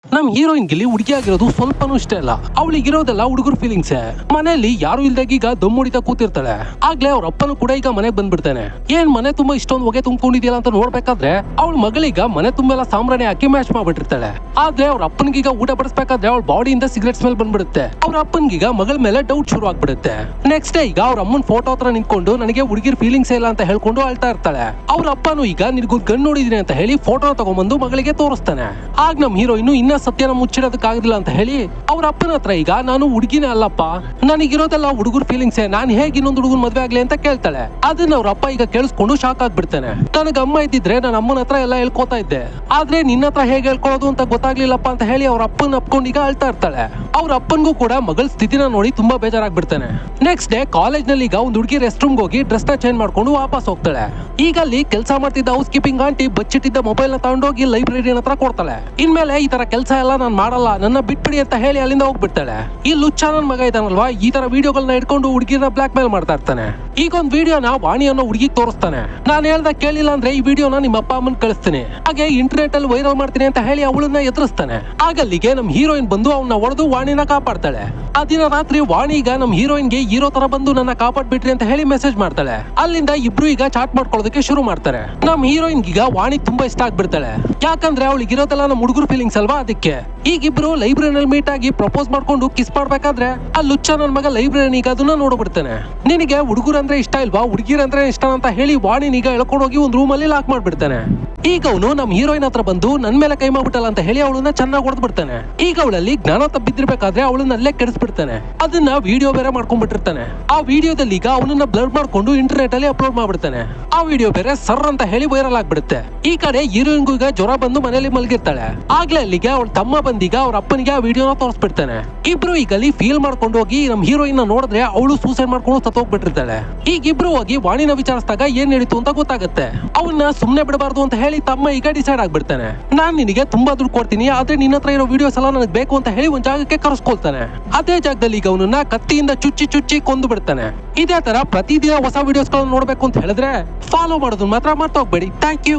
ನಮ್ ಹೀರೋಯಿನ್ ಗಿಲ್ಲಿ ಹುಡುಗಿ ಆಗಿರೋದು ಸ್ವಲ್ಪನೂ ಇಷ್ಟ ಇಲ್ಲ. ಅವಳಿಗಿರೋದೆಲ್ಲ ಹುಡುಗರು ಫೀಲಿಂಗ್ಸ್. ಮನೆಯಲ್ಲಿ ಯಾರು ಇಲ್ದಾಗ ಈಗ ದಮ್ ಹೊಡಿತಾ ಕೂತಿರ್ತಾಳೆ. ಆಗ್ಲೇ ಅವ್ರ ಅಪ್ಪನು ಕೂಡ ಈಗ ಮನೆಗೆ ಬಂದ್ಬಿಡ್ತಾನೆ. ಏನ್ ಮನೆ ತುಂಬಾ ಇಷ್ಟೊಂದು ಹೊಗೆ ತುಂಬಿಕೊಂಡಿದ್ಯಲ್ಲ ಅಂತ ನೋಡ್ಬೇಕಾದ್ರೆ ಅವಳ ಮಗಳೀಗ ಮನೆ ತುಂಬೆಲ್ಲ ಸಾಂಬ್ರಾಣಿ ಹಾಕಿ ಮ್ಯಾಚ್ ಮಾಡ್ಬಿಟ್ಟಿರ್ತಾಳೆ. ಆದ್ರೆ ಅವ್ರ ಅಪ್ಪನಿಗೀಗ ಊಟ ಬಡಿಸ್ಬೇಕಾದ್ರೆ ಅವಳ ಬಾಡಿಯಿಂದ ಸಿಗರೆಟ್ ಸ್ಮೆಲ್ ಬಂದ್ಬಿಡುತ್ತೆ. ಅವ್ರ ಅಪ್ಪನಿಗೀಗ ಮಗಳ ಮೇಲೆ ಡೌಟ್ ಶುರು ಆಗ್ಬಿಡುತ್ತೆ. ನೆಕ್ಸ್ಟ್ ಡೇ ಈಗ ಅವ್ರ ಅಮ್ಮನ ಫೋಟೋ ಹತ್ರ ನಿಂತ್ಕೊಂಡು ನನಗೆ ಹುಡುಗಿರ್ ಫೀಲಿಂಗ್ಸ್ ಇಲ್ಲ ಅಂತ ಹೇಳ್ಕೊಂಡು ಅಳ್ತಾ ಇರ್ತಾಳೆ. ಅವ್ರ ಅಪ್ಪನು ಈಗ ನಿನ್ಗೊಂದು ಗನ್ ನೋಡಿದೀನಿ ಅಂತ ಹೇಳಿ ಫೋಟೋ ತಗೊಂಡ್ಬಂದು ಮಗಳಿಗೆ ತೋರಿಸ್ತಾನೆ. ಆಗ ನಮ್ ಹೀರೋಯಿನ್ ಇನ್ನ ಸತ್ಯನ ಮುಚ್ಚಿಡೋದಕ್ಕಾಗಿಲ್ಲ ಅಂತ ಹೇಳಿ ಅವ್ರ ಅಪ್ಪನ ಹತ್ರ ಈಗ ನಾನು ಹುಡುಗಿನೇ ಅಲ್ಲಪ್ಪ, ನನಗಿರೋದೆಲ್ಲ ಹುಡುಗರು ಫೀಲಿಂಗ್ಸ್, ನಾನು ಹೇಗೆ ಇನ್ನೊಂದು ಹುಡುಗನ್ ಮದ್ವೆ ಆಗ್ಲಿ ಅಂತ ಕೇಳ್ತಾಳೆ. ಅದನ್ನ ಅವ್ರ ಅಪ್ಪ ಈಗ ಕೇಳಿಸ್ಕೊಂಡು ಶಾಕ್ ಆಗ್ಬಿಡ್ತಾನೆ. ನನಗೆ ಅಮ್ಮ ಇದ್ದಿದ್ರೆ ನಾನು ಅಮ್ಮನ ಹತ್ರ ಎಲ್ಲ ಹೇಳ್ಕೊತಾ ಇದ್ದೆ, ಆದ್ರೆ ನಿನ್ನ ಹತ್ರ ಹೇಗೆ ಹೇಳ್ಕೊಳ್ಳೋದು ಅಂತ ಗೊತ್ತಾಗ್ಲಿಲ್ಲಪ್ಪ ಅಂತ ಹೇಳಿ ಅವ್ರ ಅಪ್ಪನ ಅಪ್ಕೊಂಡು ಈಗ ಅಳ್ತಾ ಇರ್ತಾಳೆ. ಅವ್ರ ಅಪ್ಪನ್ಗೂ ಕೂಡ ಮಗಳ ಸ್ಥಿತಿನ ನೋಡಿ ತುಂಬಾ ಬೇಜಾರಾಗ್ಬಿಡ್ತಾನೆ. ನೆಕ್ಸ್ಟ್ ಡೇ ಕಾಲೇಜ್ ನಲ್ಲಿ ಈಗ ಒಂದು ಹುಡುಗಿ ರೆಸ್ಟ್ ರೂಮ್ ಹೋಗಿ ಡ್ರೆಸ್ ನ ಚೇಂಜ್ ಮಾಡ್ಕೊಂಡು ವಾಪಸ್ ಹೋಗ್ತಾಳೆ. ಈಗ ಅಲ್ಲಿ ಕೆಲಸ ಮಾಡ್ತಿದ್ದ ಹೌಸ್ ಕೀಪಿಂಗ್ ಆಂಟಿ ಬಚ್ಚಿಟ್ಟಿದ್ದ ಮೊಬೈಲ್ ನ ತಗೊಂಡೋಗಿ ಲೈಬ್ರರಿ ಹತ್ರ ಕೊಡ್ತಾಳೆ. ಇನ್ಮೇಲೆ ಈ ತರ ಕೆಲಸ ಎಲ್ಲ ನಾನು ಮಾಡಲ್ಲ, ನನ್ನ ಬಿಟ್ಬಿಡಿ ಅಂತ ಹೇಳಿ ಅಲ್ಲಿಂದ ಹೋಗ್ಬಿಡ್ತಾಳೆ. ಈ ಲುಚ್ಚ ನನ್ ಮಗ ಇದಾನಲ್ವಾ, ಈ ತರ ವಿಡಿಯೋಗಳನ್ನ ಇಟ್ಕೊಂಡು ಹುಡುಗಿನ ಬ್ಲಾಕ್ ಮೇಲ್ ಮಾಡ್ತಾ ಇರ್ತಾನೆ. ಈಗ ಒಂದು ವಿಡಿಯೋನ ವಾಣಿ ಅನ್ನೋ ಹುಡುಗಿಗೆ ತೋರಿಸ್ತಾನೆ. ನಾನು ಹೇಳ್ದ ಕೇಳಿಲ್ಲ ಅಂದ್ರೆ ಈ ವಿಡಿಯೋನ ನಿಮ್ಮ ಅಪ್ಪ ಅಮ್ಮನ್ ಕಳಿಸ್ತೀನಿ, ಹಾಗೆ ಇಂಟರ್ನೆಟ್ ಅಲ್ಲಿ ವೈರಲ್ ಮಾಡ್ತೀನಿ ಅಂತ ಹೇಳಿ ಅವಳನ್ನ ಎದುರಿಸ್ತಾನೆ. ಆಗಲ್ಲಿಗೆ ನಮ್ ಹೀರೋಯಿನ್ ಬಂದು ಅವನ್ನ ಹೊಡೆದು ವಾಣಿನ ಕಾಪಾಡ್ತಾಳೆ. ಆ ದಿನ ರಾತ್ರಿ ವಾಣಿ ಈಗ ನಮ್ ಹೀರೋಯಿನ್ಗೆ ಹೀರೋ ತರ ಬಂದು ನನ್ನ ಕಾಪಾಡ್ಬಿಟ್ರಿ ಅಂತ ಹೇಳಿ ಮೆಸೇಜ್ ಮಾಡ್ತಾಳೆ. ಅಲ್ಲಿಂದ ಇಬ್ರು ಈಗ ಚಾಟ್ ಮಾಡ್ಕೊಳ್ಳೋದಕ್ಕೆ ಶುರು ಮಾಡ್ತಾರೆ. ನಮ್ ಹೀರೋಯಿನ್ ಈಗ ವಾಣಿ ತುಂಬಾ ಇಷ್ಟ ಆಗ್ಬಿಡ್ತಾಳೆ, ಯಾಕಂದ್ರೆ ಅವಳಿಗೆ ಇರೋದೆಲ್ಲ ನಮ್ ಹುಡುಗರು ಫೀಲಿಂಗ್ಸ್ ಅಲ್ವಾ. ಅದಕ್ಕೆ ಈಗಿಬ್ರು ಲೈಬ್ರರಿನಲ್ಲಿ ಮೀಟ್ ಆಗಿ ಪ್ರಪೋಸ್ ಮಾಡ್ಕೊಂಡು ಕಿಸ್ ಮಾಡ್ಬೇಕಾದ್ರೆ ಆ ಲುಚ್ಚ ನನ್ ಮಗ ಲೈಬ್ರರಿ ಈಗ ಅದನ್ನ ನೋಡ್ಬಿಡ್ತಾನೆ. ನಿನಗೆ ಹುಡುಗರು ಅಂದ್ರೆ ಇಷ್ಟ ಇಲ್ವಾ, ಹುಡುಗಿರ್ ಅಂದ್ರೆ ಇಷ್ಟ ಅಂತ ಹೇಳಿ ವಾಣಿನೀಗ ಎಳ್ಕೊಂಡು ಹೋಗಿ ಒಂದ್ ರೂಮ್ ಅಲ್ಲಿ ಲಾಕ್ ಮಾಡ್ಬಿಡ್ತಾನೆ. ಈಗ ಅವನು ನಮ್ ಹೀರೋಯಿನ್ ಹತ್ರ ಬಂದು ನನ್ ಮೇಲೆ ಕೈ ಮಾಡ್ಬಿಟ್ಟಲ್ಲ ಅಂತ ಹೇಳಿ ಅವಳನ್ನ ಚೆನ್ನಾಗಿ ಹೊಡೆದ್ ಬಿಡ್ತಾನೆ. ಈಗ ಅವಳಲ್ಲಿ ಜ್ಞಾನ ತಪ್ಪಿದ್ದಿರ್ಬೇಕಾದ್ರೆ ಅವಳನ್ನ ಅಲ್ಲೇ ಕೆಡಿಸ್ಬಿಡ್ತಾನೆ. ಅದನ್ನ ವಿಡಿಯೋ ಬೇರೆ ಮಾಡ್ಕೊಂಡ್ಬಿಟ್ಟಿರ್ತಾನೆ. ಆ ವಿಡಿಯೋದಲ್ಲಿ ಈಗ ಅವನನ್ನ ಬ್ಲರ್ ಮಾಡ್ಕೊಂಡು ಇಂಟರ್ನೆಟ್ ಅಲ್ಲಿ ಅಪ್ಲೋಡ್ ಮಾಡ್ಬಿಡ್ತಾನೆ. ಆ ವಿಡಿಯೋ ಬೇರೆ ಸರ್ ಅಂತ ಹೇಳಿ ವೈರಲ್ ಆಗ್ಬಿಡುತ್ತೆ. ಈ ಕಡೆ ಹೀರೋಯಿನ್ಗೂ ಈಗ ಜ್ವರ ಬಂದು ಮನೆಯಲ್ಲಿ ಮಲಗಿರ್ತಾಳೆ. ಆಗ್ಲೇ ಅಲ್ಲಿಗೆ ಅವಳ ತಮ್ಮ ಬಂದೀಗ ಅವ್ರ ಅಪ್ಪನಿಗೆ ಆ ವಿಡಿಯೋನ ತೋರಿಸ್ಬಿಡ್ತಾನೆ. ಇಬ್ರು ಈಗ ಅಲ್ಲಿ ಫೀಲ್ ಮಾಡ್ಕೊಂಡು ಹೋಗಿ ನಮ್ ಹೀರೋಯಿನ್ ನೋಡಿದ್ರೆ ಅವಳು ಸೂಸೈಡ್ ಮಾಡ್ಕೊಂಡು ಸತ್ತೋಗ್ಬಿಟ್ಟಿರ್ತಾಳೆ. ಈಗ ಇಬ್ರು ಹೋಗಿ ವಾಣಿನ ವಿಚಾರಿಸಿದಾಗ ಏನ್ ನಡೀತು ಅಂತ ಗೊತ್ತಾಗುತ್ತೆ. ಅವನ್ನ ಸುಮ್ನೆ ಬಿಡಬಾರ್ದು ಅಂತ ಹೇಳಿ ತಮ್ಮ ಈಗ ಡಿಸೈಡ್ ಆಗ್ಬಿಡ್ತಾನೆ. ನಾನ್ ನಿನಗೆ ತುಂಬಾ ದುಡ್ಡು ಕೊಡ್ತೀನಿ, ಆದ್ರೆ ನಿನ್ನ ಹತ್ರ ಇರೋ ವಿಡಿಯೋಸ್ ಎಲ್ಲ ನನಗೆ ಬೇಕು ಅಂತ ಹೇಳಿ ಒಂದ್ ಜಾಗಕ್ಕೆ ಕರೆಸ್ಕೊಳ್ತಾನೆ. ಅದೇ ಜಾಗದಲ್ಲಿ ಈಗ ಅವನನ್ನ ಕತ್ತಿಯಿಂದ ಚುಚ್ಚಿ ಕೊಂದು ಬಿಡ್ತಾನೆ. ಇದೇ ತರ ಪ್ರತಿದಿನ ಹೊಸ ವಿಡಿಯೋಸ್ ಗಳನ್ನ ನೋಡ್ಬೇಕು ಅಂತ ಹೇಳಿದ್ರೆ ಫಾಲೋ ಮಾಡೋದನ್ನ ಮಾತ್ರ ಮರ್ತೋಗ್ಬೇಡಿ. Thank you.